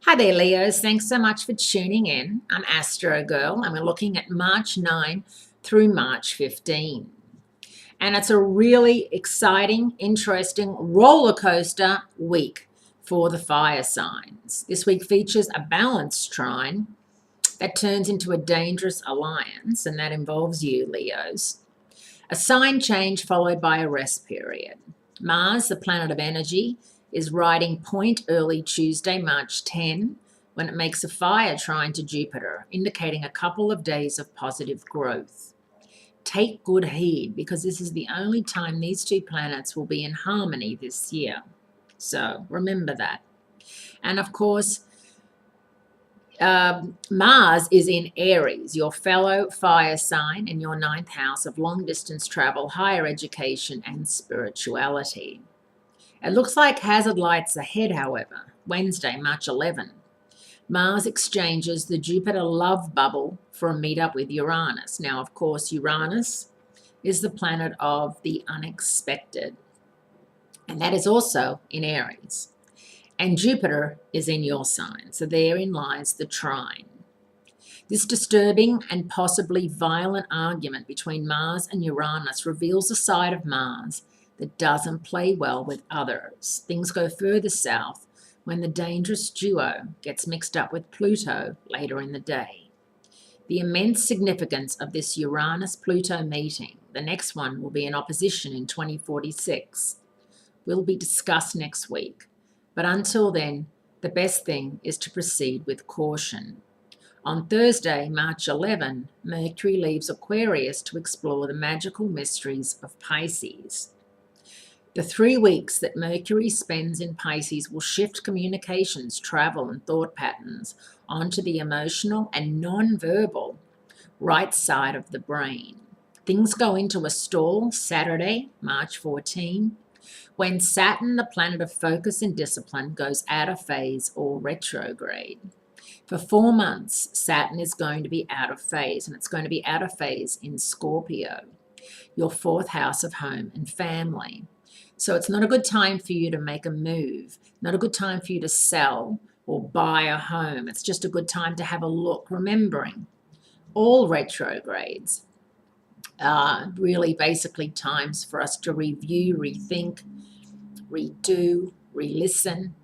Hi there, Leos. Thanks so much for tuning in. I'm Astrogirl, and we're looking at March 9 through March 15. And it's a really exciting, interesting roller coaster week for the fire signs. This week features a balanced trine that turns into a dangerous alliance, and that involves you, Leos. A sign change followed by a rest period. Mars, the planet of energy, is riding point early Tuesday, March 10, when it makes a fire trine to Jupiter, indicating a couple of days of positive growth. Take good heed, because this is the only time these two planets will be in harmony this year. So remember that. And of course, Mars is in Aries, your fellow fire sign, in your ninth house of long distance travel, higher education, and spirituality. It looks like hazard lights ahead, however. Wednesday, March 11. Mars exchanges the Jupiter love bubble for a meetup with Uranus. Now, of course, Uranus is the planet of the unexpected, and that is also in Aries. And Jupiter is in your sign, so therein lies the trine. This disturbing and possibly violent argument between Mars and Uranus reveals a side of Mars that doesn't play well with others. Things go further south when the dangerous duo gets mixed up with Pluto later in the day. The immense significance of this Uranus-Pluto meeting, the next one will be in opposition in 2046, will be discussed next week. But until then, the best thing is to proceed with caution. On Thursday, March 11, Mercury leaves Aquarius to explore the magical mysteries of Pisces. The 3 weeks that Mercury spends in Pisces will shift communications, travel, and thought patterns onto the emotional and non-verbal right side of the brain. Things go into a stall Saturday, March 14, when Saturn, the planet of focus and discipline, goes out of phase or retrograde. For 4 months, Saturn is going to be out of phase, and it's going to be out of phase in Scorpio, your 4th house of home and family. So it's not a good time for you to make a move, not a good time for you to sell or buy a home. It's just a good time to have a look, remembering all retrogrades are really basically times for us to review, rethink, redo, re-listen,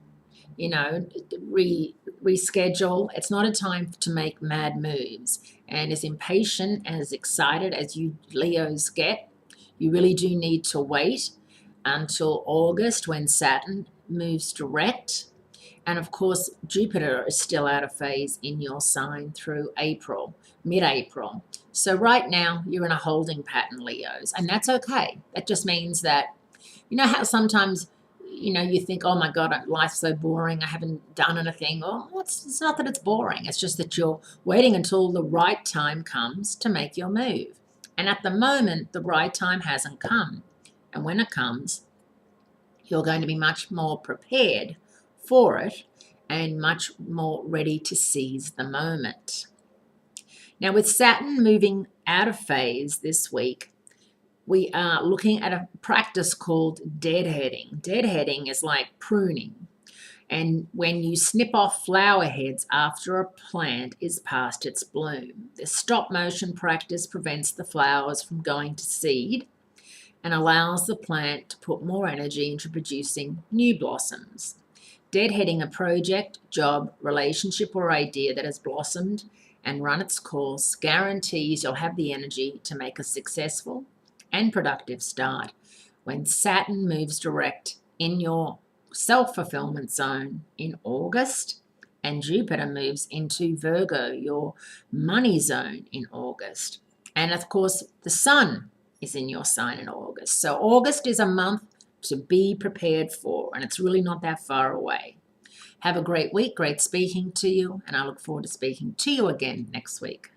reschedule. It's not a time to make mad moves. And as impatient and as excited as you Leos get, you really do need to wait until August, when Saturn moves direct. And of course, Jupiter is still out of phase in your sign through April, mid-April. So right now you're in a holding pattern, Leos, and that's okay. That just means that, you know how sometimes, you think, oh my God, life's so boring, I haven't done anything. Well, it's not that it's boring. It's just that you're waiting until the right time comes to make your move. And at the moment, the right time hasn't come. And when it comes, you're going to be much more prepared for it and much more ready to seize the moment. Now, with Saturn moving out of phase this week, we are looking at a practice called deadheading. Deadheading is like pruning. And when you snip off flower heads after a plant is past its bloom. This stop motion practice prevents the flowers from going to seed and allows the plant to put more energy into producing new blossoms. Deadheading a project, job, relationship, or idea that has blossomed and run its course guarantees you'll have the energy to make a successful and productive start when Saturn moves direct in your self-fulfillment zone in August, and Jupiter moves into Virgo, your money zone, in August. And of course, the Sun is in your sign in August. So August is a month to be prepared for, and it's really not that far away. Have a great week, great speaking to you, and I look forward to speaking to you again next week.